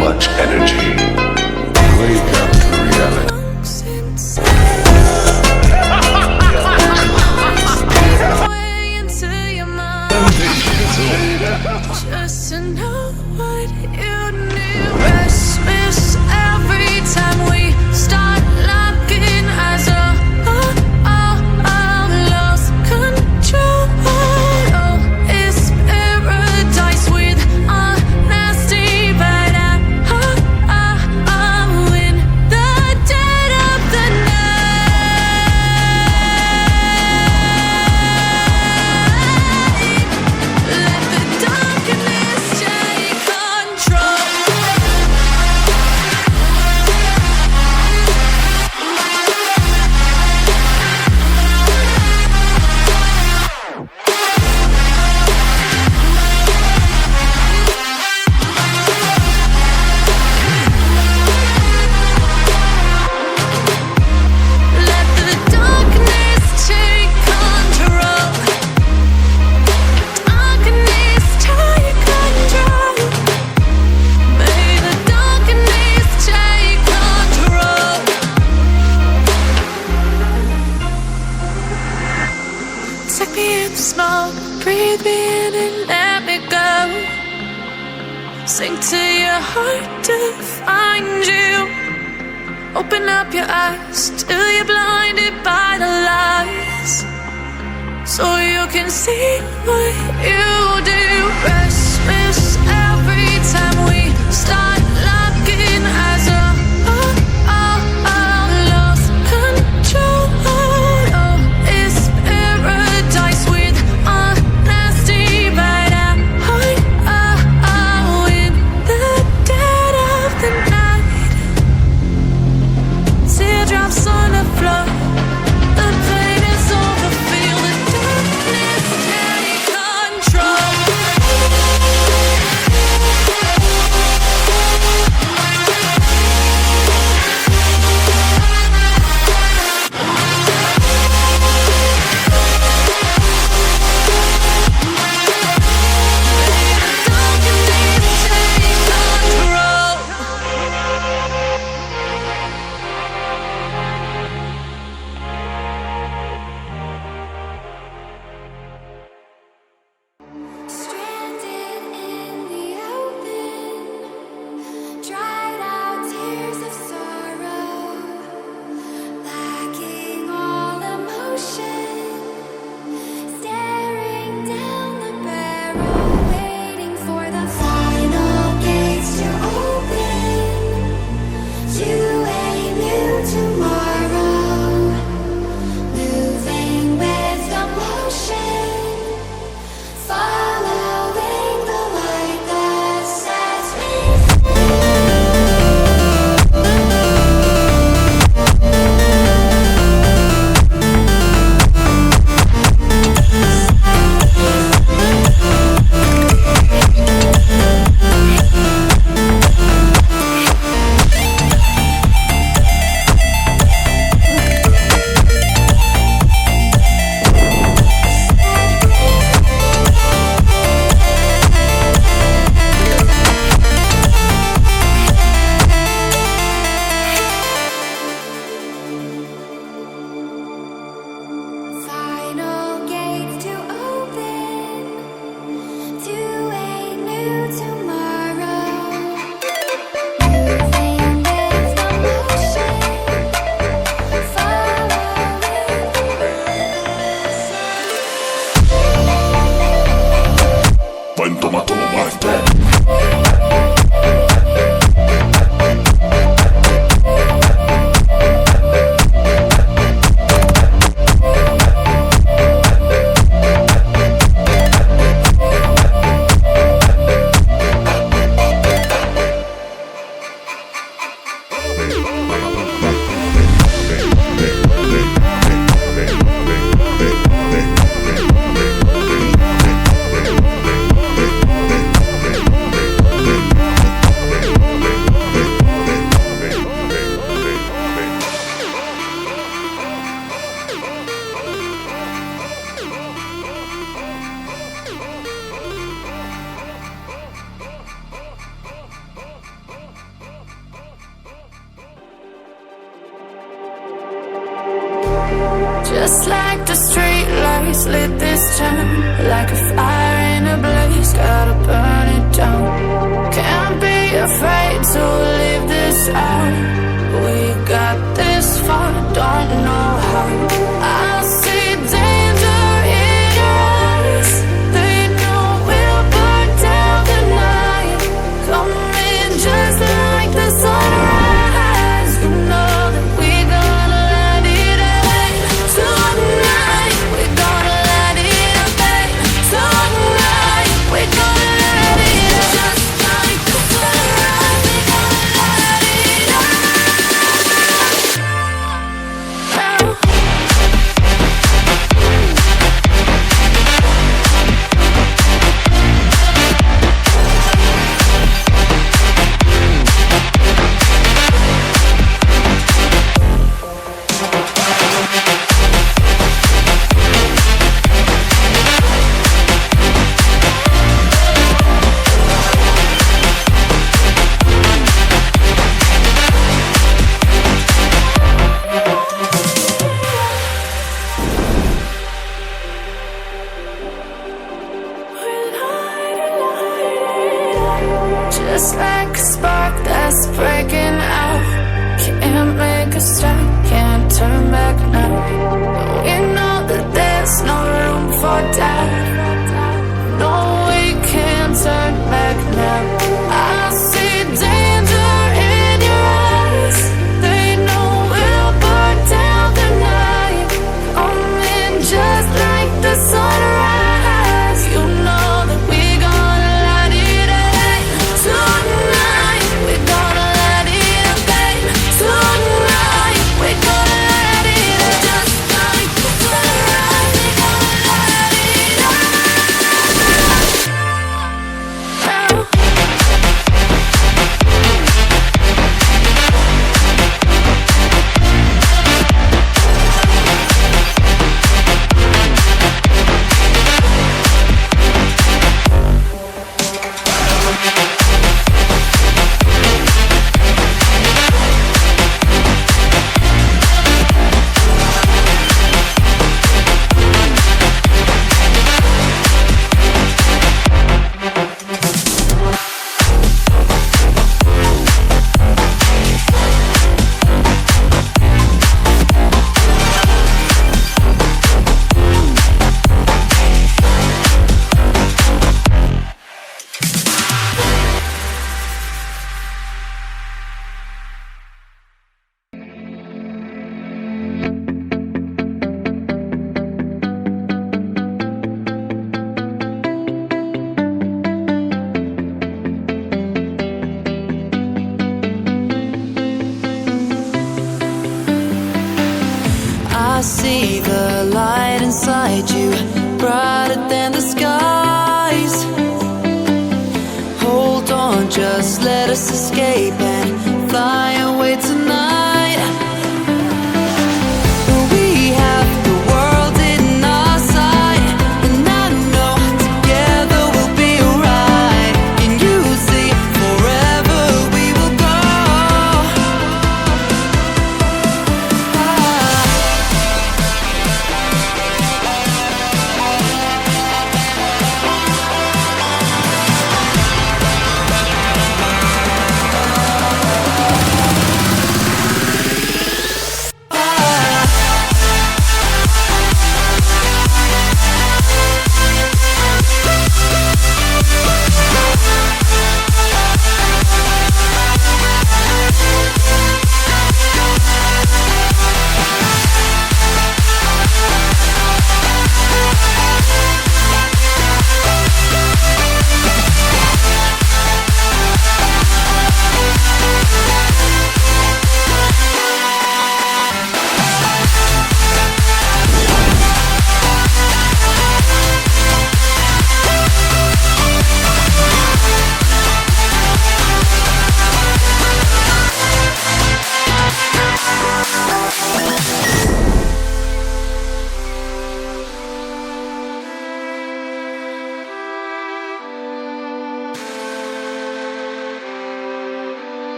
much energy. Wake up to reality. Just to know what you knew. Restless every time we start locking eyes. Lost control. Oh, it's paradise with honesty, but I'm in the dead of the night. Let the darkness take control. Let the darkness take control. Darkness take control. May the darkness take control. Take me in the smoke, breathe me in and let me go. Sink to your heart to find you. Open up your eyes till you're blinded by the lies, so you can see what you do. Restless every time we start locking eyes. Lost control. Oh, it's paradise with honesty, but I'm in the dead of the night. Teardrops on the floor. The pain is over. Feel the darkness take control. the street lights lit this town like a fire in a blaze, gotta burn it down. Can't be afraid to leave this out. We got this far, don't know how. I see danger in your eyes. They know we'll burn down the night. Coming just like the sunrise. You know that we gonna let it rain. Tonight we gonna let it rain. Tonight we gonna let it rain. Just like the sunrise, we gonna let it rain.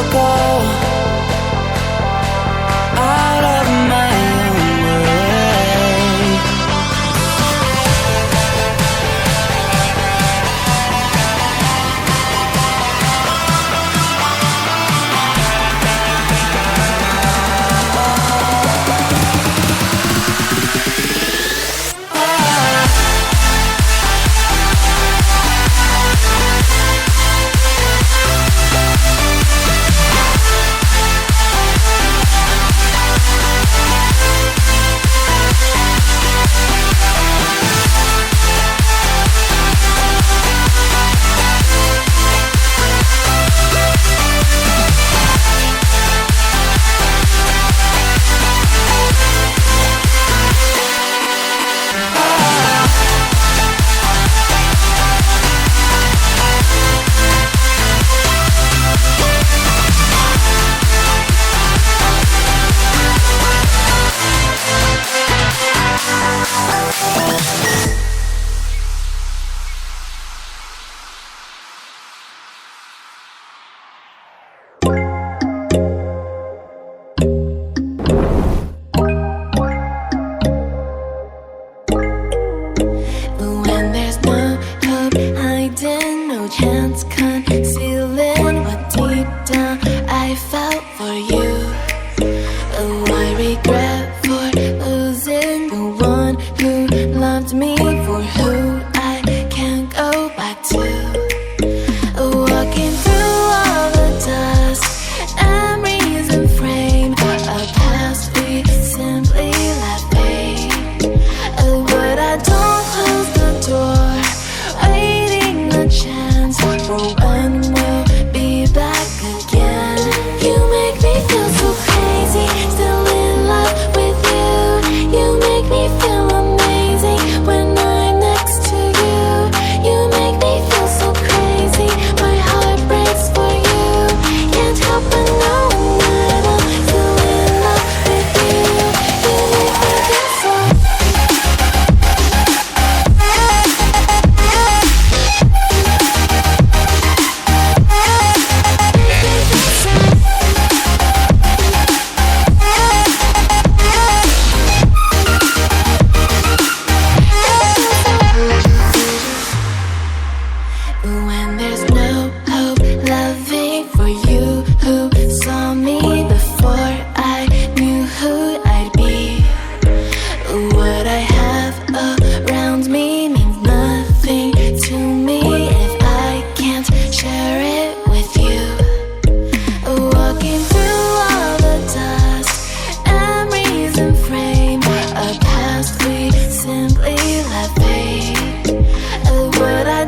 I'll go out of my own way. When there's no hope hiding, no chance concealing what deep down I felt for you. Oh, I regret for losing the one who loved me, for who I can't go back to. Walking through all the dust and reason frame, a past we simply let fade. But I don't close the door, waiting a chance for when we'll be back again. You make me feel so crazy, still in love with you. You make me feel amazing when I'm next to you. You make me feel so crazy, my heart breaks for you. Can't help but know that I'm still in love with you. You make me feel so. When there's no hope loving for you who saw me before I knew who I'd be. What I have around me means nothing to me if I can't share it with you. Walking through all the dust and reason frame, a past we simply let fade. What I